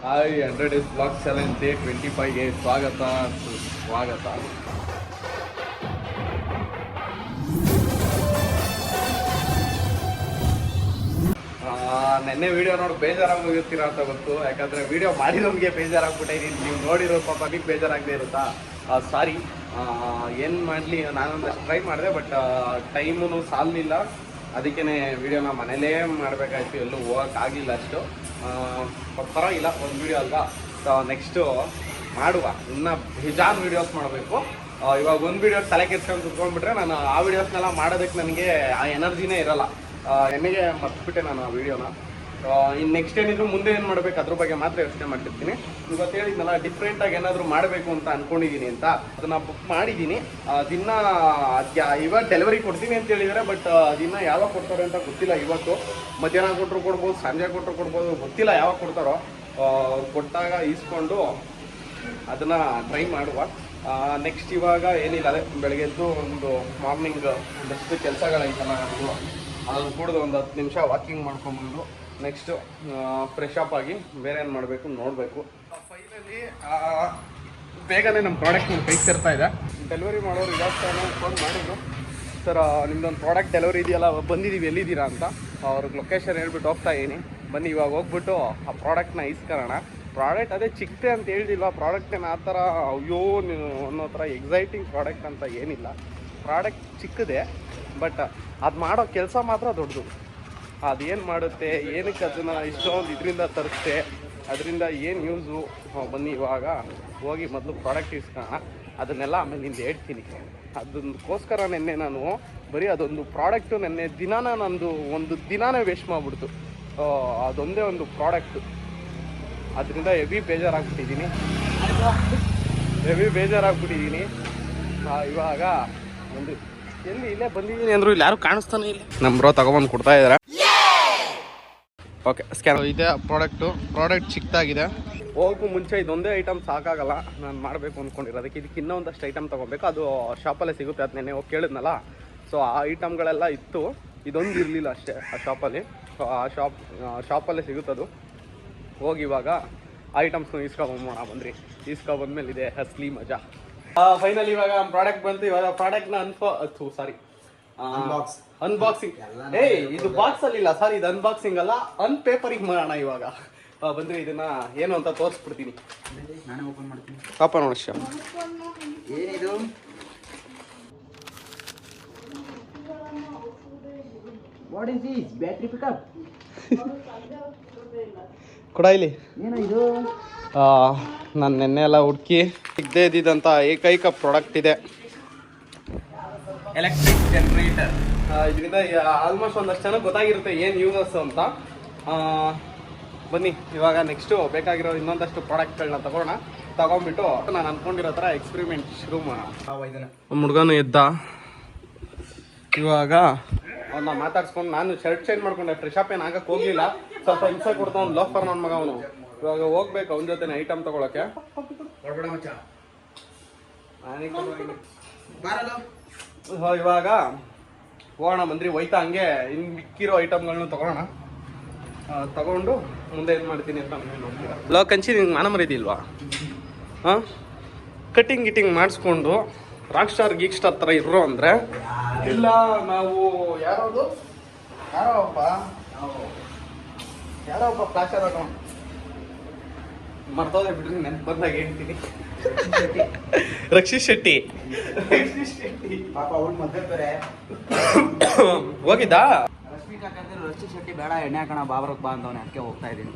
Hi 100 Days Vlog Challenge Day 25ಗೆ ಸ್ವಾಗತ. ನೆನ್ನೆ video ನೋಡಿ ಬೇಜಾರಾಗೋಗಿರ್ತೀರ ಅಂತ ಗೊತ್ತು, ಯಾಕಂದರೆ ವಿಡಿಯೋ ಮಾಡಿರೋರಿಗೆ ಬೇಜಾರಾಗ್ಬಿಟ್ಟಿದ್ದೀನಿ. ನೀವು ನೋಡಿರೋ ಪಾಪ ನಿಮಗೆ ಬೇಜಾರಾಗದೇ ಇರುತ್ತಾ? ಸಾರಿ. ಏನು ಮಾಡಲಿ, ನಾನೊಂದಷ್ಟು ಟ್ರೈ ಮಾಡಿದೆ, ಬಟ್ ಟೈಮೂ ಸಾಲಲಿಲ್ಲ. ಅದಕ್ಕೇ ವಿಡಿಯೋನ ಮನೇಲೇ ಮಾಡಬೇಕಾಯ್ತು, ಎಲ್ಲೂ ಹೋಗೋಕ್ಕಾಗಲಿಲ್ಲ ಅಷ್ಟು. ಪರವಾಗಿಲ್ಲ, ಒಂದು ವಿಡಿಯೋ ಅಲ್ವಾ. ನೆಕ್ಸ್ಟು ಮಾಡುವ, ಇನ್ನೂ ಬೇಜಾರು ವೀಡಿಯೋಸ್ ಮಾಡಬೇಕು. ಇವಾಗ ಒಂದು ವಿಡಿಯೋ ತಲೆ ಕೆಡ್ಸ್ಕೊಂಡು ಕುತ್ಕೊಂಡ್ಬಿಟ್ರೆ ನಾನು ಆ ವಿಡಿಯೋಸ್ನೆಲ್ಲ ಮಾಡೋದಕ್ಕೆ ನನಗೆ ಆ ಎನರ್ಜಿನೇ ಇರೋಲ್ಲ. ಎಣ್ಣೆಗೆ ಮರ್ತ್ಬಿಟ್ಟೆ ನಾನು ಆ ವಿಡಿಯೋನ. ಇನ್ನು ನೆಕ್ಸ್ಟ್ ಏನಿದ್ರು ಮುಂದೆ ಏನು ಮಾಡಬೇಕು ಅದ್ರ ಬಗ್ಗೆ ಮಾತ್ರ ಯೋಚನೆ ಮಾಡ್ತಿರ್ತೀನಿ. ಇವತ್ತು ಹೇಳಿದ್ನಲ್ಲ, ಡಿಫ್ರೆಂಟಾಗಿ ಏನಾದರೂ ಮಾಡಬೇಕು ಅಂತ ಅಂದ್ಕೊಂಡಿದ್ದೀನಿ ಅಂತ. ಅದನ್ನು ಬುಕ್ ಮಾಡಿದ್ದೀನಿ. ದಿನ ಇವಾಗ ಡೆಲಿವರಿ ಕೊಡ್ತೀನಿ ಅಂತ ಹೇಳಿದರೆ, ಬಟ್ ದಿನ ಯಾವಾಗ ಕೊಡ್ತಾರೆ ಅಂತ ಗೊತ್ತಿಲ್ಲ. ಇವತ್ತು ಮಧ್ಯಾಹ್ನ ಕೊಟ್ಟರು ಕೊಡ್ಬೋದು, ಸಂಜೆ ಕೊಟ್ಟರು ಕೊಡ್ಬೋದು, ಗೊತ್ತಿಲ್ಲ ಯಾವಾಗ ಕೊಡ್ತಾರೋ. ಕೊಟ್ಟಾಗ ಈಸ್ಕೊಂಡು ಅದನ್ನು ಟ್ರೈ ಮಾಡುವ. ನೆಕ್ಸ್ಟ್ ಇವಾಗ ಏನಿಲ್ಲ, ಅದೇ ಬೆಳಗ್ಗೆ ಎದ್ದು ಒಂದು ಮಾರ್ನಿಂಗ್ ಒಂದಷ್ಟು ಕೆಲಸಗಳೈತಲ್ಲ, ಅದನ್ನು ಕೂಡದು ಒಂದು 10 ನಿಮಿಷ ವಾಕಿಂಗ್ ಮಾಡ್ಕೊಂಬಂದು ನೆಕ್ಸ್ಟು ಫ್ರೆಶ್ ಅಪ್ ಆಗಿ ಬೇರೆ ಏನು ಮಾಡಬೇಕು ನೋಡಬೇಕು. ಫೈನಲಿ ಬೇಗನೆ ನಮ್ಮ ಪ್ರಾಡಕ್ಟ್ ನಿಮ್ಮ ಕೈಗೆ ಸೇರ್ತಾ ಇದೆ. ಡೆಲಿವರಿ ಮಾಡೋರು ಇದಾಗ್ತಾನೆ ಫೋನ್ ಮಾಡಿದ್ರು, ಸರ್ ನಿಮ್ದೊಂದು ಪ್ರಾಡಕ್ಟ್ ಡೆಲಿವರಿ ಇದೆಯಲ್ಲ, ಬಂದಿದ್ದೀವಿ, ಎಲ್ಲಿದ್ದೀರಾ ಅಂತ. ಅವ್ರಿಗೆ ಲೊಕೇಶನ್ ಹೇಳ್ಬಿಟ್ಟು ಹೋಗ್ತಾ ಇದ್ದೀನಿ. ಬನ್ನಿ ಇವಾಗ ಹೋಗ್ಬಿಟ್ಟು ಆ ಪ್ರಾಡಕ್ಟ್ನ ಇಸ್ಕೊಳ್ಳೋಣ. ಪ್ರಾಡಕ್ಟ್ ಅದೇ ಚಿಕ್ಕದೆ ಅಂತ ಹೇಳ್ದಿಲ್ವ, ಪ್ರಾಡಕ್ಟೇನು ಆ ಥರ ಅಯ್ಯೋ ಅನ್ನೋ ಥರ ಎಕ್ಸೈಟಿಂಗ್ ಪ್ರಾಡಕ್ಟ್ ಅಂತ ಏನಿಲ್ಲ. ಪ್ರಾಡಕ್ಟ್ ಚಿಕ್ಕದೆ, ಬಟ್ ಅದು ಮಾಡೋ ಕೆಲಸ ಮಾತ್ರ ದೊಡ್ಡದು. ಅದೇನು ಮಾಡುತ್ತೆ, ಏನಕ್ಕೆ ಅದನ್ನು ಇಷ್ಟೊಂದು ಇದರಿಂದ ತರಿಸುತ್ತೆ, ಅದರಿಂದ ಏನು ಯೂಸು. ಬನ್ನಿ ಇವಾಗ ಹೋಗಿ ಮೊದಲು ಪ್ರಾಡಕ್ಟ್ ಇಸ್ಕೊಳ್ಳೋಣ. ಅದನ್ನೆಲ್ಲ ಆಮೇಲೆ ನಿಂದು ಹೇಳ್ತೀನಿ. ಅದಕ್ಕೋಸ್ಕರ ನೆನ್ನೆ ನಾನು ಬರೀ ಅದೊಂದು ಪ್ರಾಡಕ್ಟು ನೆನ್ನೆ ದಿನಾನ ನಂದು ಒಂದು ದಿನಾನೇ ವೇಸ್ಟ್ ಮಾಡಿಬಿಡ್ತು. ಅದೊಂದೇ ಒಂದು ಪ್ರಾಡಕ್ಟು, ಅದರಿಂದ ಹೆವಿ ಬೇಜಾರಾಗ್ಬಿಟ್ಟಿದ್ದೀನಿ. ಇವಾಗ ಒಂದು ಎಲ್ಲಿ ಇಲ್ಲೇ ಬಂದಿದ್ದೀನಿ ಅಂದರು, ಇಲ್ಲಿ ಯಾರು ಕಾಣಿಸ್ತಾನೆ ಇಲ್ಲ. ನಮ್ಮ ಬ್ರೋ ತಗೊಂಬಂದು ಕೊಡ್ತಾ ಇದ್ದಾರೆ. ಓಕೆ, ಸ್ಕ್ಯಾನ್ ಇದೆ ಪ್ರಾಡಕ್ಟ್ ಚಿಕ್ಕದಾಗಿದೆ. ಹೋಗಕ್ಕೂ ಮುಂಚೆ ಇದೊಂದೇ ಐಟಮ್ ಸಾಕಾಗಲ್ಲ, ನಾನು ಮಾಡಬೇಕು ಅಂದ್ಕೊಂಡಿರೋದಕ್ಕೆ. ಇದಕ್ಕೆ ಇನ್ನೂ ಒಂದಷ್ಟು ಐಟಮ್ ತೊಗೊಬೇಕು. ಅದು ಶಾಪಲ್ಲೇ ಸಿಗುತ್ತೆ, ಅದು ನೆನ್ನೆ ಹೋಗಿ ಕೇಳಿದ್ನಲ್ಲ. ಸೊ ಆ ಐಟಮ್ಗಳೆಲ್ಲ ಇತ್ತು, ಇದೊಂದು ಇರಲಿಲ್ಲ ಅಷ್ಟೇ ಆ ಶಾಪಲ್ಲಿ. ಸೊ ಆ ಶಾಪಲ್ಲೇ ಸಿಗುತ್ತದು. ಹೋಗಿ ಇವಾಗ ಐಟಮ್ಸ್ನು ಇಸ್ಕೊಬಂಬೋಣ. ಇಸ್ಕೊಬಂದ್ಮೇಲೆ ಇದೆ ಅಸ್ಲಿ ಮಜಾ. ಫೈನಲ್ ಇವಾಗ ಪ್ರಾಡಕ್ಟ್ ಬಂತು. ಇವಾಗ ಪ್ರಾಡಕ್ಟ್ನ ಅನ್ಬಾಕ್ಸಿಂಗ್. ಇದು ಬಾಕ್ಸ್ ಅಲ್ಲಿ ಇಲ್ಲ ಸರ್, ಇದು ಅನ್ಬಾಕ್ಸಿಂಗ್ ಅಲ್ಲ, ಅನ್ಪೇಪರಿಂಗ್ ಮಾಡೋಣ ಇವಾಗ. ಬಂದ್ರೆ ಇದನ್ನ ಏನು ಅಂತ ತೋರಿಸ್ಬಿಡ್ತೀನಿ. ನಾನೇ ಓಪನ್ ಮಾಡ್ತೀನಿ. ಪಾಪ ನೋಡಿ ಏನಿದು? What is this? Battery pickup ಕೊಡ ಇಲ್ಲಿ. ಏನೋ ಇದು? ನಾನು ನೆನ್ನೆ ಎಲ್ಲ ಹುಡುಕಿ ಸಿಗದೇ ಇದ್ದಿದ್ದಂಥ ಏಕೈಕ ಪ್ರಾಡಕ್ಟ್ ಇದೆ, ಎಲೆಕ್ಟ್ರಿಕ್ ಜನರೇಟರ್. ಇದರಿಂದ ಆಲ್ಮೋಸ್ಟ್ ಒಂದಷ್ಟು ಜನ ಗೊತ್ತಾಗಿರುತ್ತೆ ಏನು ಯೂಸಸ್ ಅಂತ. ಬನ್ನಿ ಇವಾಗ ನೆಕ್ಸ್ಟು ಬೇಕಾಗಿರೋ ಇನ್ನೊಂದಷ್ಟು ಪ್ರಾಡಕ್ಟ್ಗಳನ್ನ ತಗೊಂಡ್ಬಿಟ್ಟು ನಾನು ಅಂದ್ಕೊಂಡಿರೋ ಥರ ಎಕ್ಸ್ಪೆರಿಮೆಂಟ್ ಶುರು ಮಾಡೋಣ. ಹುಡುಗನು ಎದ್ದ. ಇವಾಗ ಅವನ್ನ ಮಾತಾಡ್ಸ್ಕೊಂಡು ನಾನು ಶರ್ಟ್ ಚೇಂಜ್ ಮಾಡ್ಕೊಂಡೆ. ಫ್ರೆಶ್ ಅಪ್ ಏನು ಆಗಕ್ಕೆ ಹೋಗಲಿಲ್ಲ, ಸ್ವಲ್ಪ ಹಿಂಸೆ ಕೊಡ್ತಾವ. ಒಂದು ಲೋಫರ್ ನನ್ನ ಮಗ ಅವನು. ಇವಾಗ ಹೋಗ್ಬೇಕು ಅವನ ಜೊತೆ ಐಟಮ್ ತಗೊಳಕ್ಕೆ. ಇವಾಗ ಹೋಗೋಣ ಬಂದ್ರಿ. ಹೋಯ್ತಾ ಹಂಗೆ ಇನ್ನು ಮಿಕ್ಕಿರೋ ಐಟಮ್ಗಳನ್ನ ತಗೊಂಡು ಮುಂದೆ ಏನು ಮಾಡ್ತೀನಿ ಅಂತ ನೋಡ್ತೀರಾ. ಲೋ ಕಂಚಿ ನಿಂಗೆ ಮಾನ ಮರೀದಿಲ್ವಾ? ಕಟಿಂಗ್ ಮಾಡಿಸ್ಕೊಂಡು ರಾಕ್ ಸ್ಟಾರ್ ಗೀಕ್ ಸ್ಟಾರ್ ಥರ ಇರೋ ಅಂದರೆ ಇಲ್ಲ. ನಾವು ಯಾರೋ ಒಬ್ಬ ಫ್ಲಾಶರ್ ಅಕೌಂಟ್ ಮರ್ತೋದೆ ಬಿಡ್ರಿ, ನೆನ್ಪು ಬಂದಾಗ ಹೇಳ್ತೀನಿ. ರಕ್ಷಿತ್ ಶೆಟ್ಟಿ ಪಾಪ ಅವ್ಳು ಮದ್ವೆ ಬೇರೆ ಹೋಗಿದ್ದಾ. ರಕ್ಷಿತ್ ಶೆಟ್ಟಿ ಬೇಡ, ಎಣ್ಣೆ ಹಾಕೋಣ ಬಾಬರಕ್ ಬಾ ಅಂತವನೇ, ಅದಕ್ಕೆ ಹೋಗ್ತಾ ಇದ್ದೀನಿ.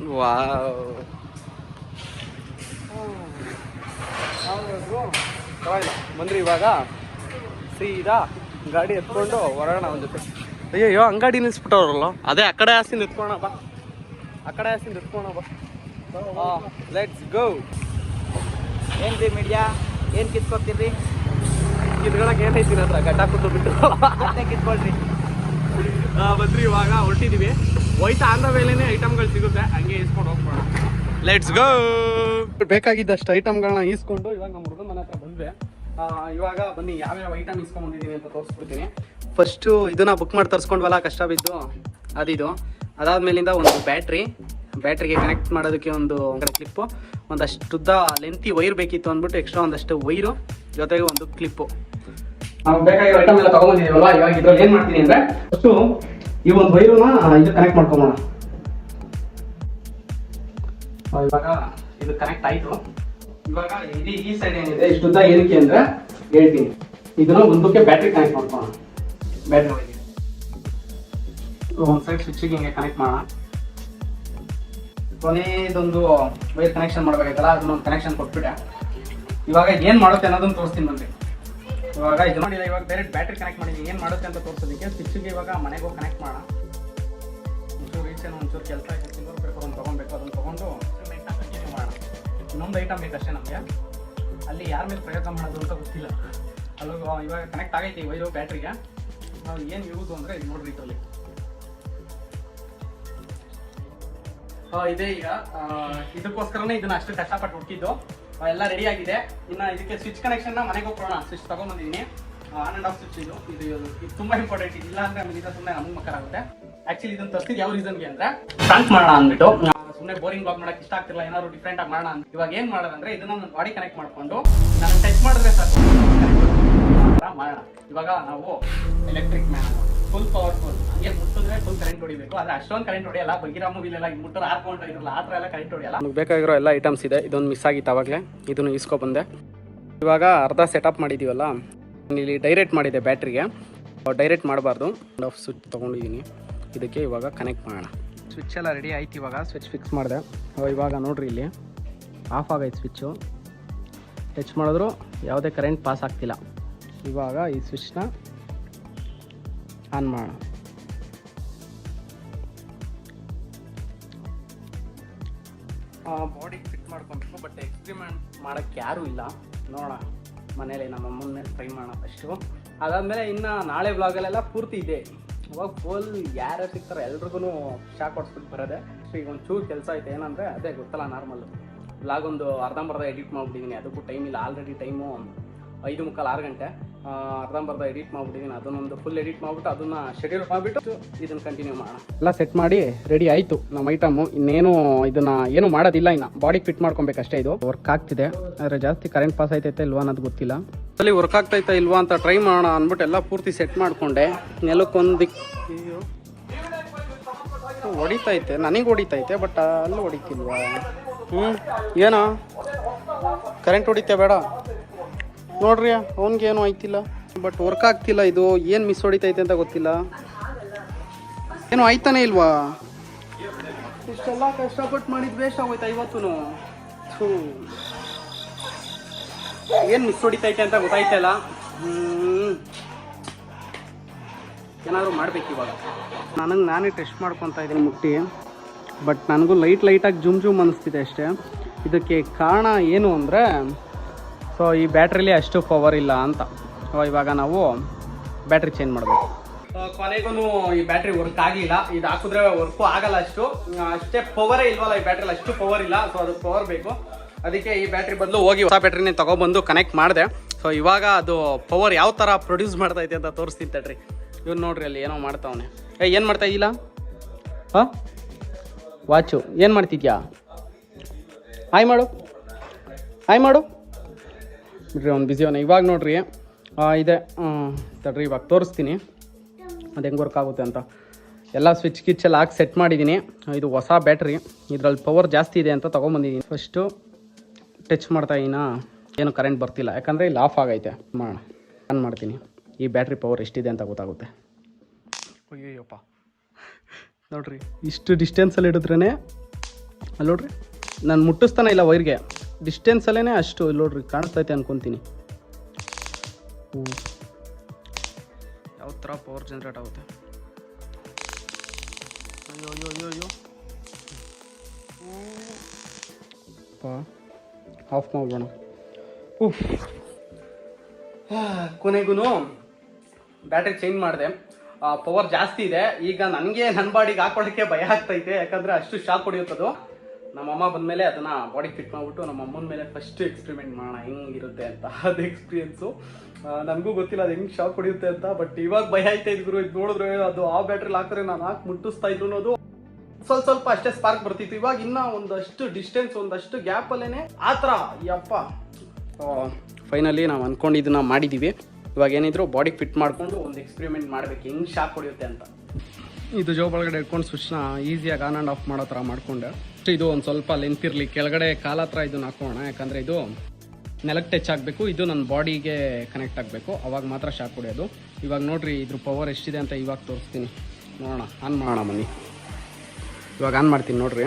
ಬಂದ್ರಿ ಇವಾಗ ಸೀದಾ ಗಾಡಿ ಎತ್ಕೊಂಡು ಹೊರೋಣ ಅವನ ಜೊತೆ. ಅಯ್ಯೋ ಅಂಗಡಿ ನಿಲ್ಸ್ಬಿಟ್ಟವ್ರಲ್ಲ, ಅದೇ ಆ ಕಡೆ ಹಾಸಿಂದ ಎತ್ಕೋಣ ಬಾ. Let's go. ಏನ್ರಿ ಮೀಡಿಯಾ, ಏನು ಕಿತ್ಕೊತೀರಿ? ಕಿತ್ಕೊಳಕ್ಕೆ ಏನೈತಿ ಹತ್ರ ಗಡ್ಡ ಕೂತು ಬಿಟ್ಟು ಕಿತ್ಕೊಳ್ರಿ. ಬಂದ್ರಿ ಇವಾಗ ಹೊರಟಿದೀವಿ. ಹೋಯ್ತಾ ಅಂದ ಮೇಲೇನೆ ಐಟಮ್ಗಳು ಸಿಗುತ್ತೆ, ಹಂಗೆ ಇಸ್ಕೊಂಡು ಹೋಗ್ಬೋಣ. Let's go. ಬೇಕಾಗಿದ್ದಷ್ಟು ಐಟಮ್ಗಳನ್ನ ಈಸ್ಕೊಂಡು ಇವಾಗ ನಮ್ಮ ಹುಡುಗನ ಮನೆ ಹತ್ರ ಬಂದ್ವಿ. ಇವಾಗ ಬನ್ನಿ ಯಾವ್ಯಾವ ಐಟಮ್ ಇಸ್ಕೊಂಡ್ಬಂದಿದ್ದೀನಿ ಅಂತ ತೋರಿಸ್ಬಿಡ್ತೀನಿ. ಫಸ್ಟು ಇದನ್ನ ಬುಕ್ ಮಾಡಿ ತರಿಸ್ಕೊಂಡ್ವಲ್ಲ, ಕಷ್ಟ ಬಿದ್ದು ಅದಿದು. ಅದಾದ್ಮೇಲಿಂದ ಒಂದು ಬ್ಯಾಟ್ರಿಗೆ ಕನೆಕ್ಟ್ ಮಾಡೋದಕ್ಕೆ ಒಂದು ಕ್ಲಿಪ್ಪು, ಒಂದಷ್ಟು ಉದ್ದ ಲೆಂತಿ ವೈರ್ ಬೇಕಿತ್ತು ಅಂದ್ಬಿಟ್ಟು ಎಕ್ಸ್ಟ್ರಾ ಒಂದಷ್ಟು ವೈರು ಜೊತೆಗೆ ಒಂದು ಕ್ಲಿಪ್ಪು. ನಾವು ಬೇಕಾಗಿರೋ ಐಟಮ್ ಎಲ್ಲ ತಗೊಂಡಿದ್ದೀವಲ್ಲ, ಇವಾಗ ಇದ್ರಲ್ಲಿ ಏನು ಮಾಡ್ತೀನಿ ಅಂದರೆ ಫಸ್ಟು ಈ ಒಂದು ವೈರನ್ನ ಇದು ಕನೆಕ್ಟ್ ಮಾಡ್ಕೊಂಬೋಣ. ಇವಾಗ ಇದು ಕನೆಕ್ಟ್ ಆಯಿತು. ಇವಾಗ ಈ ಸೈಡ್ ಏನಿದೆ ಇಷ್ಟುದ್ದ ಏನಕ್ಕೆ ಅಂದರೆ ಹೇಳ್ತೀನಿ, ಇದನ್ನು ಒಂದಕ್ಕೆ ಬ್ಯಾಟ್ರಿ ಕನೆಕ್ಟ್ ಮಾಡ್ಕೊಳ್ಳೋಣ. ಬ್ಯಾಟ್ರಿ ವೈರ್ ಒಂದು ಸೈಡ್ ಸ್ವಿಚ್ಗೆ ಹಿಂಗೆ ಕನೆಕ್ಟ್ ಮಾಡೋಣ. ಕೊನೆಯದೊಂದು ವೈರ್ ಕನೆಕ್ಷನ್ ಮಾಡಬೇಕಾಯ್ತಲ್ಲ, ಅದನ್ನೊಂದು ಕನೆಕ್ಷನ್ ಕೊಟ್ಬಿಟ್ಟೆ. ಇವಾಗ ಏನು ಮಾಡುತ್ತೆ ಅನ್ನೋದನ್ನು ತೋರಿಸ್ತೀನಿ ಬನ್ನಿ. ಇವಾಗ ಇದು ನೋಡಿಲ್ಲ, ಇವಾಗ ಡೈರೆಕ್ಟ್ ಬ್ಯಾಟ್ರಿ ಕನೆಕ್ಟ್ ಮಾಡಿದ್ದೀನಿ. ಏನು ಮಾಡುತ್ತೆ ಅಂತ ತೋರಿಸೋದಕ್ಕೆ ಸ್ವಿಚ್ಗೆ ಇವಾಗ ಮನೆಗೆ ಹೋಗಿ ಕನೆಕ್ಟ್ ಮಾಡೋಣ. ಒಂಚೂರು ರೀಚೇನು ಒಂಚೂರು ಕೆಲಸ ಇದೆ, ಸಿಲ್ವರ್ ಪೇಪರ್ ಒಂದು ತೊಗೊಬೇಕು, ಅದನ್ನು ತೊಗೊಂಡು ಕಂಟಿನ್ಯೂ ಮಾಡೋಣ. ಇನ್ನೊಂದು ಐಟಮ್ ಬೇಕಷ್ಟೇ ನಮಗೆ, ಅಲ್ಲಿ ಯಾರ ಮೇಲೆ ಪ್ರಯೋಗ ಮಾಡೋದು ಅಂತ ಗೊತ್ತಿಲ್ಲ. ಅದು ಇವಾಗ ಕನೆಕ್ಟ್ ಆಗೈತೆ ಈ ವೈರು ಬ್ಯಾಟ್ರಿಗೆ. ನಾವು ಏನು ಯೂಸು ಅಂದರೆ ಇದು ನೋಡ್ರಿ, ಇದರಲ್ಲಿ ಇದೆ. ಈಗ ಇದಕ್ಕೋಸ್ಕರನೇ ಇದನ್ನ ಅಷ್ಟು ಕಷ್ಟಪಟ್ಟು ಹುಟ್ಟಿದ್ದು. ಎಲ್ಲ ರೆಡಿ ಆಗಿದೆ. ಇನ್ನು ಇದಕ್ಕೆ ಸ್ವಿಚ್ ಕನೆಕ್ಷನ್ನ ಮನೆಗೆ ಹೋಗೋಣ. ಸ್ವಿಚ್ ತೊಗೊಂಬಂದಿದ್ದೀನಿ, ಆನ್ ಆ್ಯಂಡ್ ಆಫ್ ಸ್ವಿಚ್. ಇದು ತುಂಬ ಇಂಪಾರ್ಟೆಂಟ್. ಇಲ್ಲ ಅಂದರೆ ನಮಗೆ ಸುಮ್ಮನೆ ನಮಗೆ ಮಕ್ಕಳಾಗುತ್ತೆ. ಆ್ಯಕ್ಚುಲಿ ಇದನ್ನು ತರ್ಸಿದ್ದು ಯಾವ ರೀಸನ್ಗೆ ಅಂದರೆ ಸ್ಟಾರ್ಟ್ ಮಾಡೋಣ ಅಂದ್ಬಿಟ್ಟು. ಸುಮ್ಮನೆ ಬೋರಿಂಗ್ ಬ್ಲಾಗ್ ಮಾಡೋಕ್ಕೆ ಇಷ್ಟ ಆಗ್ತಿಲ್ಲ, ಏನಾದ್ರು ಡಿಫ್ರೆಂಟ್ ಆಗಿ ಮಾಡೋಣ ಅಂತ. ಇವಾಗ ಏನು ಮಾಡೋದಂದ್ರೆ ಇದನ್ನ ನನ್ನ ಬಾಡಿ ಕನೆಕ್ಟ್ ಮಾಡಿಕೊಂಡು ನಾನು ಟಚ್ ಮಾಡಿದ್ರೆ ಸಾಕು, ಮಾಡೋಣ. ಇವಾಗ ನಾವು ಎಲೆಕ್ಟ್ರಿಕ್ ಮ್ಯಾನ್ ಫುಲ್ ಪವರ್ಫುಲ್, ಹಂಗೆ ಮುಟ್ಟಿದ್ರೆ ಫುಲ್ ಕರೆಂಟ್ ಹೊಡಿಬೇಕು. ಆದರೆ ಅಷ್ಟೊಂದು ಕರೆಂಟ್ ಹೊಡೆಯಲ್ಲ. ಬಗಿರಾ ಮೂವಿಲೆಲ್ಲ ಈಗ ಮುಟ್ಟರೆ ಹಾರ್ಕೊಂಡು ಇರಲ್ಲ, ಆ ಥರ ಎಲ್ಲ ಕರೆಂಟ್ ಹೊಡೆಯಲ್ಲ. ನಮಗೆ ಬೇಕಾಗಿರೋ ಎಲ್ಲ ಐಟಮ್ಸ್ ಇದೆ. ಇದೊಂದು ಮಿಸ್ ಆಗಿತ್ತು ಆವಾಗಲೇ, ಇದನ್ನು ಇಸ್ಕೊಬಂದೆ. ಇವಾಗ ಅರ್ಧ ಸೆಟಪ್ ಮಾಡಿದ್ದೀವಲ್ಲ, ಇಲ್ಲಿ ಡೈರೆಕ್ಟ್ ಮಾಡಿದೆ ಬ್ಯಾಟ್ರಿಗೆ. ಡೈರೆಕ್ಟ್ ಮಾಡಬಾರ್ದು. ಆಫ್ ಸ್ವಿಚ್ ತೊಗೊಂಡಿದ್ದೀನಿ, ಇದಕ್ಕೆ ಇವಾಗ ಕನೆಕ್ಟ್ ಮಾಡೋಣ. ಸ್ವಿಚ್ ಎಲ್ಲ ರೆಡಿ ಆಯ್ತು. ಇವಾಗ ಸ್ವಿಚ್ ಫಿಕ್ಸ್ ಮಾಡಿದೆ. ಇವಾಗ ನೋಡ್ರಿ, ಇಲ್ಲಿ ಆಫ್ ಆಗೈತೆ ಸ್ವಿಚ್ಚು. ಟಚ್ ಮಾಡಿದ್ರು ಯಾವುದೇ ಕರೆಂಟ್ ಪಾಸ್ ಆಗ್ತಿಲ್ಲ. ಇವಾಗ ಈ ಸ್ವಿಚ್ನ ಆನ್ ಮಾಡೋಣ. ಬಾಡಿಗೆ ಫಿಟ್ ಮಾಡ್ಕೊಬೇಕು, ಬಟ್ ಎಕ್ಸ್ಪೆರಿಮೆಂಟ್ ಮಾಡೋಕ್ಕೆ ಯಾರೂ ಇಲ್ಲ. ನೋಡೋಣ ಮನೇಲಿ ನಮ್ಮ ಅಮ್ಮನ ಮೇಲೆ ಟ್ರೈ ಮಾಡೋಣ ಫಸ್ಟು. ಅದಾದಮೇಲೆ ಇನ್ನು ನಾಳೆ ವ್ಲಾಗಲ್ಲೆಲ್ಲ ಪೂರ್ತಿ ಇದೆ. ಅವಾಗ ಫುಲ್ ಯಾರ್ಯಾರು ಸಿಗ್ತಾರೆ ಎಲ್ರಿಗೂ ಶಾಕ್ ಹೊಡ್ಸ್ಬಿಟ್ಟು ಬರೋದೆ. ಈಗ ಒಂಚೂರು ಕೆಲಸ ಐತೆ. ಏನಂದರೆ ಅದೇ ಗೊತ್ತಲ್ಲ, ನಾರ್ಮಲ್ಲು ವ್ಲಾಗ್ ಒಂದು ಅರ್ಧಂಬರ್ಧ ಎಡಿಟ್ ಮಾಡಿಬಿಟ್ಟಿದ್ದೀನಿ. ಅದಕ್ಕೂ ಟೈಮ್ ಇಲ್ಲ. ಆಲ್ರೆಡಿ ಟೈಮು 5:45 6 ಗಂಟೆ. ಅರ್ಧಂಬರ್ಧ ಎಡಿಟ್ ಮಾಡಿಬಿಟ್ಟಿದ್ದೀನಿ. ಅದನ್ನೊಂದು ಫುಲ್ ಎಡಿಟ್ ಮಾಡಿಬಿಟ್ಟು ಅದನ್ನು ಶೆಡ್ಯೂಲ್ ಮಾಡಿಬಿಟ್ಟು ಇದನ್ನು ಕಂಟಿನ್ಯೂ ಮಾಡೋಣ. ಎಲ್ಲ ಸೆಟ್ ಮಾಡಿ ರೆಡಿ ಆಯಿತು ನಮ್ಮ ಐಟಮು. ಇನ್ನೇನು ಇದನ್ನು ಏನು ಮಾಡೋದಿಲ್ಲ, ಇನ್ನು ಬಾಡಿಗೆ ಫಿಟ್ ಮಾಡ್ಕೊಬೇಕಷ್ಟೇ. ಇದು ವರ್ಕ್ ಆಗ್ತಿದೆ, ಆದರೆ ಜಾಸ್ತಿ ಕರೆಂಟ್ ಪಾಸ್ ಆಯ್ತೈತೆ ಇಲ್ವಾ ಅನ್ನೋದು ಗೊತ್ತಿಲ್ಲ. ಅಲ್ಲಿ ವರ್ಕ್ ಆಗ್ತೈತಾ ಇಲ್ವಾ ಅಂತ ಟ್ರೈ ಮಾಡೋಣ ಅಂದ್ಬಿಟ್ಟು ಎಲ್ಲ ಪೂರ್ತಿ ಸೆಟ್ ಮಾಡಿಕೊಂಡೆ. ನೆಲಕ್ಕೊಂದು ದಿಕ್ಕು ಹೊಡಿತೈತೆ, ನನಗೆ ಹೊಡಿತೈತೆ, ಬಟ್ ಅಲ್ಲಿ ಹೊಡಿತಿಲ್ವಾ? ಏನೋ ಕರೆಂಟ್ ಹೊಡಿತೆ ಬೇಡ ನೋಡ್ರಿ, ಅವನಿಗೇನು ಆಯ್ತಿಲ್ಲ, ಬಟ್ ವರ್ಕ್ ಆಗ್ತಿಲ್ಲ. ಇದು ಏನು ಮಿಸ್ ಹೊಡಿತೈತೆ ಅಂತ ಗೊತ್ತಿಲ್ಲ. ಏನು ಆಯ್ತಾನೆ ಇಲ್ವಾ? ಇಷ್ಟೆಲ್ಲ ಕಷ್ಟಪಟ್ಟು ಮಾಡಿದ್ದು ವೇಸ್ಟ್ ಆಗೋಯ್ತಾ ಇವತ್ತು? ಏನು ಮಿಸ್ ಹೊಡಿತೈತೆ ಅಂತ ಗೊತ್ತಾಯ್ತಲ್ಲ. ಏನಾದರೂ ಮಾಡ್ಬೇಕು ಇವಾಗ. ನಾನೇ ಟೆಸ್ಟ್ ಮಾಡ್ಕೊತಾ ಇದ್ದೀನಿ ಮುಟ್ಟಿ, ಬಟ್ ನನಗೂ ಲೈಟಾಗಿ ಜುಮ್ ಅನ್ನಿಸ್ತಿದೆ ಅಷ್ಟೇ. ಇದಕ್ಕೆ ಕಾರಣ ಏನು ಅಂದರೆ, ಸೊ ಈ ಬ್ಯಾಟ್ರಿಲಿ ಅಷ್ಟು ಪವರ್ ಇಲ್ಲ ಅಂತ. ಇವಾಗ ನಾವು ಬ್ಯಾಟ್ರಿ ಚೇಂಜ್ ಮಾಡಬೇಕು. ಕೊನೆಗೂ ಈ ಬ್ಯಾಟ್ರಿ ವರ್ಕ್ ಆಗಲಿಲ್ಲ. ಇದು ಹಾಕಿದ್ರೆ ವರ್ಕು ಆಗಲ್ಲ. ಅಷ್ಟೇ ಪವರೇ ಇಲ್ವಲ್ಲ ಈ ಬ್ಯಾಟ್ರಿಲಿ, ಅಷ್ಟು ಪವರ್ ಇಲ್ಲ. ಸೊ ಅದಕ್ಕೆ ಪವರ್ ಬೇಕು. ಅದಕ್ಕೆ ಈ ಬ್ಯಾಟ್ರಿ ಬದಲು ಹೋಗಿ ಹೊಸ ಬ್ಯಾಟ್ರಿನೇ ತೊಗೊಬಂದು ಕನೆಕ್ಟ್ ಮಾಡಿದೆ. ಸೊ ಇವಾಗ ಅದು ಪವರ್ ಯಾವ ಥರ ಪ್ರೊಡ್ಯೂಸ್ ಮಾಡ್ತೈತೆ ಅಂತ ತೋರಿಸ್ತೀನಿ ತಡ್ರಿ. ಇವ್ನು ನೋಡ್ರಿ, ಅಲ್ಲಿ ಏನೋ ಮಾಡ್ತಾವನೆ. ಏನು ಮಾಡ್ತಾ ಇದ್ದಿಲ್ಲ? ಹಾಂ, ವಾಚು ಏನು ಮಾಡ್ತಿದ್ಯಾ? ಹಾಯ್ ಮಾಡು ಬಿಡ್ರಿ, ಅವ್ನು ಬಿಸಿ ಅವನ. ಇವಾಗ ನೋಡ್ರಿ ಇದೆ ತಡ್ರಿ, ಇವಾಗ ತೋರಿಸ್ತೀನಿ ಅದು ಹೆಂಗೆ ವರ್ಕ್ ಆಗುತ್ತೆ ಅಂತ. ಎಲ್ಲ ಸ್ವಿಚ್ ಗಿಚ್ಚೆಲ್ಲ ಹಾಕಿ ಸೆಟ್ ಮಾಡಿದ್ದೀನಿ. ಇದು ಹೊಸ ಬ್ಯಾಟ್ರಿ, ಇದರಲ್ಲಿ ಪವರ್ ಜಾಸ್ತಿ ಇದೆ ಅಂತ ತೊಗೊಂಬಂದಿದ್ದೀನಿ. ಫಸ್ಟು ಟಚ್ ಮಾಡ್ತಾಯಿನ ಏನು ಕರೆಂಟ್ ಬರ್ತಿಲ್ಲ, ಯಾಕಂದರೆ ಇಲ್ಲಿ ಆಫ್ ಆಗೈತೆ. ಮಾಡೋಣ, ಆನ್ ಮಾಡ್ತೀನಿ. ಈ ಬ್ಯಾಟ್ರಿ ಪವರ್ ಎಷ್ಟಿದೆ ಅಂತ ಗೊತ್ತಾಗುತ್ತೆ. ಅಯ್ಯಪ್ಪ ನೋಡ್ರಿ, ಇಷ್ಟು ಡಿಸ್ಟೆನ್ಸಲ್ಲಿ ಹಿಡಿದ್ರೇ ಅಲ್ಲಿ ನೋಡ್ರಿ, ನಾನು ಮುಟ್ಟಿಸ್ತಾನೆ ಇಲ್ಲ ವೈರ್ಗೆ. ಡಿಸ್ಟೆನ್ಸಲ್ಲೇ ಅಷ್ಟು ಇಲ್ಲಿ ನೋಡ್ರಿ ಕಾಣಿಸ್ತೈತೆ ಅನ್ಕೊತೀನಿ. ಯಾವ ಥರ ಪವರ್ ಜನ್ರೇಟ್ ಆಗುತ್ತೆ. ಅಯ್ಯೋ ಆಫ್ ಮಾಡೋಣ. ಕೊನೆಗೂ ಬ್ಯಾಟ್ರಿ ಚೇಂಜ್ ಮಾಡಿದೆ. ಪವರ್ ಜಾಸ್ತಿ ಇದೆ. ಈಗ ನನಗೆ ನನ್ನ ಬಾಡಿಗೆ ಹಾಕೊಳ್ಳೋಕ್ಕೆ ಭಯ ಆಗ್ತೈತೆ, ಯಾಕಂದರೆ ಅಷ್ಟು ಶಾಕ್ ಹೊಡಿಯುತ್ತದು. ನಮ್ಮಮ್ಮ ಬಂದಮೇಲೆ ಅದನ್ನು ಬಾಡಿಗೆ ಫಿಟ್ ಮಾಡಿಬಿಟ್ಟು ನಮ್ಮ ಅಮ್ಮನ ಮೇಲೆ ಫಸ್ಟ್ ಎಕ್ಸ್ಪೆರಿಮೆಂಟ್ ಮಾಡೋಣ ಹೆಂಗಿರುತ್ತೆ ಅಂತ. ಅದು ಎಕ್ಸ್ಪೀರಿಯೆನ್ಸು ನನಗೂ ಗೊತ್ತಿಲ್ಲ ಅದು ಹೆಂಗೆ ಶಾಕ್ ಹೊಡಿಯುತ್ತೆ ಅಂತ. ಬಟ್ ಇವಾಗ ಭಯ ಆಯ್ತಾ ಇದ್ರು. ಇದು ನೋಡಿದ್ರೆ ಅದು ಆ ಬ್ಯಾಟ್ರಿಲಿ ಹಾಕಿದ್ರೆ ನಾನು ಹಾಕಿ ಮುಟ್ಟಿಸ್ತಾ ಇದ್ರು ಅನ್ನೋದು ಸ್ವಲ್ಪ ಅಷ್ಟೇ ಸ್ಪಾರ್ಕ್ ಬರ್ತಿತ್ತು. ಇವಾಗ ಇನ್ನ ಒಂದಷ್ಟು ಡಿಸ್ಟೆನ್ಸ್, ಒಂದಷ್ಟು ಗ್ಯಾಪ್ ಅಲ್ಲೇನೆ ಆ ಥರ. ಯಪ್ಪ, ಫೈನಲಿ ನಾವು ಅನ್ಕೊಂಡಿದ್ದನ್ನ ಮಾಡಿದ್ದೀವಿ. ಇವಾಗ ಏನಿದ್ರು ಬಾಡಿಗೆ ಫಿಟ್ ಮಾಡ್ಕೊಂಡು ಒಂದು ಎಕ್ಸ್ಪೆರಿಮೆಂಟ್ ಮಾಡ್ಬೇಕು, ಹೆಂಗ್ ಶಾಕ್ ಹೊಡೆಯುತ್ತೆ ಅಂತ. ಇದು ಜೋಬ್ ಒಳಗಡೆ ಇಟ್ಕೊಂಡು ಸ್ವಿಚ್ನ ಈಸಿಯಾಗಿ ಆನ್ ಆ್ಯಂಡ್ ಆಫ್ ಮಾಡೋ ಥರ ಮಾಡ್ಕೊಂಡೆ. ಇದು ಒಂದು ಸ್ವಲ್ಪ ಲೆಂತ್ ಇರಲಿ, ಕೆಳಗಡೆ ಕಾಲ ಹತ್ರ ಇದನ್ನ ಹಾಕೋಣ, ಯಾಕಂದರೆ ಇದು ನೆಲಕ್ಕೆ ಟಚ್ ಆಗಬೇಕು, ಇದು ನನ್ನ ಬಾಡಿಗೆ ಕನೆಕ್ಟ್ ಆಗಬೇಕು, ಅವಾಗ ಮಾತ್ರ ಶಾಕ್ ಹೊಡೆಯೋದು. ಇವಾಗ ನೋಡ್ರಿ ಇದ್ರ ಪವರ್ ಎಷ್ಟಿದೆ ಅಂತ ಇವಾಗ ತೋರಿಸ್ತೀನಿ, ನೋಡೋಣ. ಆನ್ ಮಾಡೋಣ ಬನ್ನಿ. ಇವಾಗ ಆನ್ ಮಾಡ್ತೀನಿ ನೋಡ್ರಿ.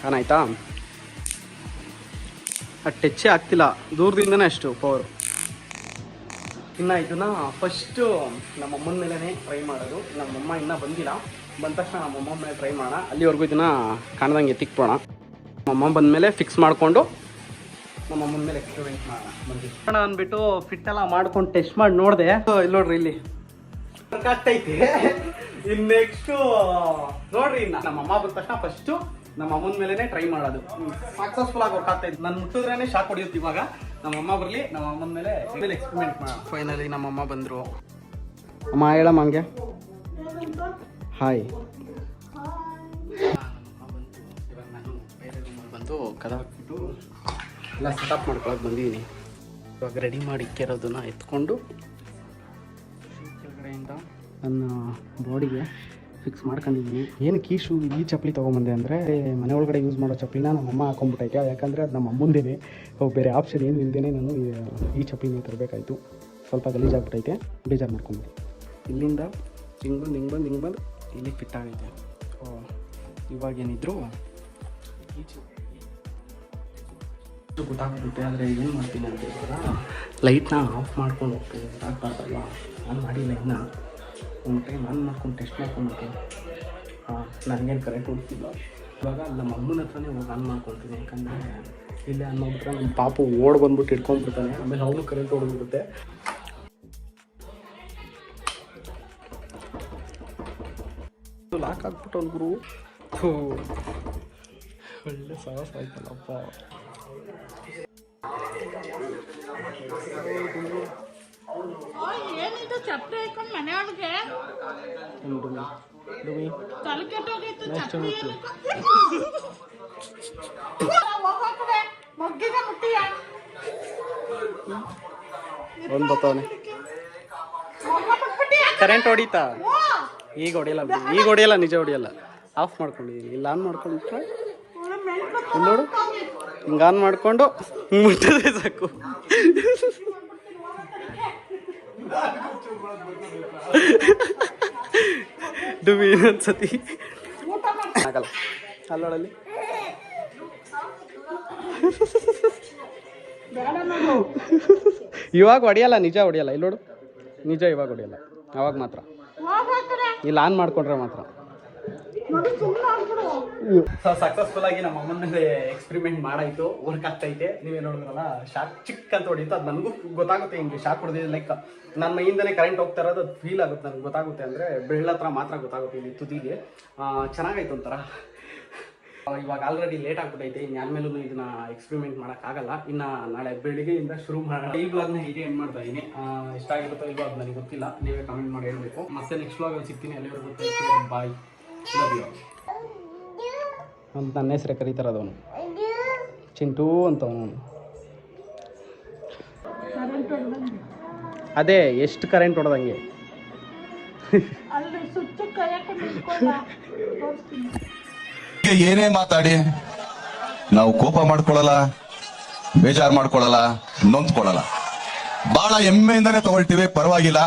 ಆನ್ ಆಯ್ತಾ? ಅದು ಟಚ್ಚೇ ಆಗ್ತಿಲ್ಲ, ದೂರದಿಂದನೇ ಅಷ್ಟು ಪವರು. ಇನ್ನು ಇದನ್ನ ಫಸ್ಟು ನಮ್ಮಮ್ಮನ ಮೇಲೇ ಟ್ರೈ ಮಾಡೋದು. ನಮ್ಮಮ್ಮ ಇನ್ನೂ ಬಂದಿಲ್ಲ, ಬಂದ ತಕ್ಷಣ ನಮ್ಮಮ್ಮ ಮೇಲೆ ಟ್ರೈ ಮಾಡೋಣ. ಅಲ್ಲಿವರೆಗೂ ಇದನ್ನ ಕಾಣ್ದಂಗೆ ಎತ್ತಿಕ್ಬೋಣ. ನಮ್ಮಮ್ಮ ಬಂದಮೇಲೆ ಫಿಕ್ಸ್ ಮಾಡಿಕೊಂಡು ನಮ್ಮಮ್ಮನ ಮೇಲೆ ಎಕ್ಸ್ಪೆರಿಮೆಂಟ್ ಮಾಡೋಣ ಅಂದ್ಬಿಟ್ಟು ಫಿಟ್ ಎಲ್ಲ ಮಾಡ್ಕೊಂಡು ಟೆಸ್ಟ್ ಮಾಡಿ ನೋಡಿದೆ. ಇಲ್ಲಿ ನೋಡ್ರಿ, ಇಲ್ಲಿ ವರ್ಕ್ ಆಗ್ತೈತೆ. ಇನ್ನು ನೆಕ್ಸ್ಟು ನೋಡ್ರಿ, ಇನ್ನು ನಮ್ಮಮ್ಮ ಬಂದ ತಕ್ಷಣ ಫಸ್ಟು ನಮ್ಮ ಅಮ್ಮನ ಮೇಲೇ ಟ್ರೈ ಮಾಡೋದು. ಸಕ್ಸಸ್ಫುಲ್ ಆಗಿ ವರ್ಕ್ ಆಗ್ತಾ ಇತ್ತು. ನಾನು ಮುಟ್ಟಿದ್ರೇ ಶಾಕ್ ಹೊಡೆಯುತ್ತೆ. ಇವಾಗ ನಮ್ಮಮ್ಮ ಬರಲಿ, ನಮ್ಮ ಅಮ್ಮನ ಮೇಲೆ ಎಕ್ಸ್ಪೆರಿಮೆಂಟ್ ಮಾಡೋಣ. ಫೈನಲಿ ನಮ್ಮಮ್ಮ ಬಂದರು. ಅಮ್ಮ ಹೇಳಮ್ಮ ಹಂಗೆ ಹಾಯ್. ಇವಾಗ ನಾನು ಬೇರೆ ರೂಮಲ್ಲಿ ಬಂದು ಕದ ಹಾಕ್ಬಿಟ್ಟು ಎಲ್ಲ ಸೆಟಪ್ ಮಾಡ್ಕೊಳಕ್ಕೆ ಬಂದಿದ್ದೀನಿ. ಇವಾಗ ರೆಡಿ ಮಾಡಿ ಇಕ್ಕಿರೋದನ್ನ ಎತ್ಕೊಂಡು ಕೆಳಗಡೆಯಿಂದ ನನ್ನ ಬಾಡಿಗೆ ಫಿಕ್ಸ್ ಮಾಡ್ಕೊಂಡಿದ್ದೀನಿ. ಏನಕ್ಕೆ ಈ ಚಪ್ಪಲಿ ತೊಗೊಂಬಂದೆ ಅಂದರೆ, ಮನೆ ಒಳಗಡೆ ಯೂಸ್ ಮಾಡೋ ಚಪ್ಪಲಿನ ನಮ್ಮಮ್ಮ ಹಾಕೊಂಡ್ಬಿಟ್ಟೈತೆ. ಯಾಕಂದರೆ ಅದು ನಮ್ಮ ಅಮ್ಮಂದೇನೆ, ಬೇರೆ ಆಪ್ಷನ್ ಏನು ಇಲ್ಲದೇ ನಾನು ಈ ಚಪ್ಪಲಿನ ತರಬೇಕಾಯ್ತು. ಸ್ವಲ್ಪ ಗಲೀಜಾಗ್ಬಿಟ್ಟೈತೆ, ಬೇಜಾರು ಮಾಡ್ಕೊಂಬಿಡಿ. ಇಲ್ಲಿಂದ ಹಿಂಗೆ ಬಂದು ಇಲ್ಲಿ ಫಿಟ್ ಆಗೈತೆ. ಇವಾಗೇನಿದ್ರು ಗೊತ್ತಾಗ್ಬಿಡುತ್ತೆ. ಆದರೆ ಏನು ಮಾಡ್ತೀನಿ ಅಂತ ಹೇಳಿದ್ರೆ, ಲೈಟ್ನ ಆಫ್ ಮಾಡ್ಕೊಂಡು ಹೋಗ್ತೀನಿ, ಗೊತ್ತಾಗ್ಬಾರ್ದಲ್ಲ. ಆನ್ ಮಾಡಿ ಲೈಟ್ನ ಒಂದು ಟೈಮ್ ಆನ್ ಮಾಡ್ಕೊಂಡು ಟೆಸ್ಟ್ ಮಾಡ್ಕೊಂಡ್ಬಿಡ್ತೀನಿ. ನನಗೇನು ಕರೆಕ್ಟ್ ಹೊಡ್ತಿಲ್ಲ. ಇವಾಗ ನಮ್ಮ ಅಮ್ಮನ ಹತ್ರನೇ ಹೋಗಿ ಆನ್ ಮಾಡ್ಕೊಳ್ತೀನಿ. ಯಾಕಂದರೆ ಇಲ್ಲೇ ಆನ್ ಮಾಡ್ಬಿಟ್ರೆ ನಮ್ಮ ಪಾಪು ಓಡ್ ಬಂದ್ಬಿಟ್ಟು ಇಟ್ಕೊಂಡ್ಬಿಡ್ತಾನೆ, ಆಮೇಲೆ ಅವನು ಕರೆಂಟ್ ಹೊಡೆದ್ಬಿಡುತ್ತೆ. ಲಾಕ್ ಆಗ್ಬಿಟ್ಟು ಒಂದು ಗುರು ಒಳ್ಳೆ ಸಾಹಸ ಆಯ್ತಲ್ಲಪ್ಪ. ಏನಿದು ಚಪ್ಪಲಿ ಹಾಕೊಂಡು ಮನೆ ಒಳಗೆ ತಲೆ ಕೆಟ್ಟೋಗಿತ್ತು. ಚಪ್ಪಲಿ ಮಗ್ಗಿಗೆ ಮುಟ್ಟಿಯ ಒಂದು ಬತ್ತವನೆ ಕರೆಂಟ್ ಹೊಡಿತಾ. ಈಗ ಹೊಡಿಯಲ್ಲ, ನಿಜ ಹೊಡಿಯಲ್ಲ. ಆಫ್ ಮಾಡ್ಕೊಂಡಿದ್ದೀನಿ. ಇಲ್ಲಿ ಆನ್ ಮಾಡ್ಕೊಂಡ್ಬಿಟ್ರೆ ನೋಡು, ಹಿಂಗೆ ಆನ್ ಮಾಡಿಕೊಂಡು ಮುಟ್ಟಿದ್ರೆ ಸಾಕು. ಡುಬಿ ಇನ್ನೊಂದ್ಸತಿ ಆಗಲ್ಲ ಅಲ್ಲೋಡಲ್ಲಿ. ಇವಾಗ ಹೊಡಿಯಲ್ಲ, ನಿಜ ಹೊಡಿಯಲ್ಲ. ಇಲ್ಲಿ ನೋಡು, ನಿಜ ಇವಾಗ ಹೊಡಿಯಲ್ಲ, ಅವಾಗ ಮಾತ್ರ. ಇಲ್ಲಿ ಆನ್ ಮಾಡ್ಕೊಂಡ್ರೆ ಮಾತ್ರ. ಸಕ್ಸಸ್ಫುಲ್ ಆಗಿ ನಮ್ಮ ಅಮ್ಮನ ಮೇಲೆ ಎಕ್ಸ್ಪೆರಿಮೆಂಟ್ ಮಾಡಾಯ್ತು, ವರ್ಕ್ ಆಗ್ತೈತೆ. ನೀವೇ ನೋಡಿದ್ರಲ್ಲ, ಶಾಕ್ ಚಿಕ್ಕ ಅಂತ ಹೊಡಿತು. ಅದು ನನಗೂ ಗೊತ್ತಾಗುತ್ತೆ, ಹಿಂಗೆ ಶಾಕ್ ಹೊಡೆದಿದೆ. ಲೈಕ್ ನನ್ನ ಮೈಯಿಂದನೇ ಕರೆಂಟ್ ಹೋಗ್ತಾ ಇರೋದು ಅದು ಫೀಲ್ ಆಗುತ್ತೆ, ನನಗೆ ಗೊತ್ತಾಗುತ್ತೆ. ಅಂದರೆ ಬೆಳ್ಳ ಹತ್ರ ಮಾತ್ರ ಗೊತ್ತಾಗುತ್ತೆ, ಇಲ್ಲಿ ತುದಿಗೆ. ಚೆನ್ನಾಗೈತೆ ಒಂಥರ. ಇವಾಗ ಆಲ್ರೆಡಿ ಲೇಟ್ ಆಗ್ಬಿಟ್ಟೈತೆ, ಇನ್ಯಾದ್ಮೇಲೂ ಇದನ್ನ ಎಕ್ಸ್ಪೆರಿಮೆಂಟ್ ಮಾಡೋಕ್ಕಾಗಲ್ಲ. ಇನ್ನು ನಾಳೆ ಬೆಳಿಗ್ಗೆಯಿಂದ ಶುರು ಮಾಡೋಣ. ಈ ವ್ಲಾಗ್ನ ಹೀಗೆ ಎಂಡ್ ಮಾಡ್ತಾ ಇದ್ದೀನಿ. ಇಷ್ಟ ಆಗಿರುತ್ತೋ ಇಲ್ವೋ ಅದು ನನಗೆ ಗೊತ್ತಿಲ್ಲ, ನೀವೇ ಕಮೆಂಟ್ ಮಾಡಿ ಹೇಳಬೇಕು. ಮತ್ತೆ ನೆಕ್ಸ್ಟ್ ವ್ಲಾಗಲ್ಲಿ ಸಿಗ್ತೀನಿ. ಅಲ್ಲಿವರೆಗೂ ಗೊತ್ತಾಯ್ತು, ಬಾಯ್, ಲವ್ ಯು ಅಂತ ನನ್ನ ಹೆಸರೇ ಕರೀತಾರದು. ಅವನು ಚಿಂಟೂ ಅಂತ ಅವನು. ಅದೇ ಎಷ್ಟು ಕರೆಂಟ್ ಹೊಡೆದಂಗೆ. ಏನೇ ಮಾತಾಡಿ ನಾವು ಕೋಪ ಮಾಡ್ಕೊಳ್ಳಲ್ಲ, ಬೇಜಾರು ಮಾಡ್ಕೊಳ್ಳಲ್ಲ, ನೊಂದ್ಕೊಳ್ಳಲ್ಲ. ಬಹಳ ಹೆಮ್ಮೆಯಿಂದಾನೆ ತಗೊಳ್ತೀವಿ, ಪರವಾಗಿಲ್ಲ.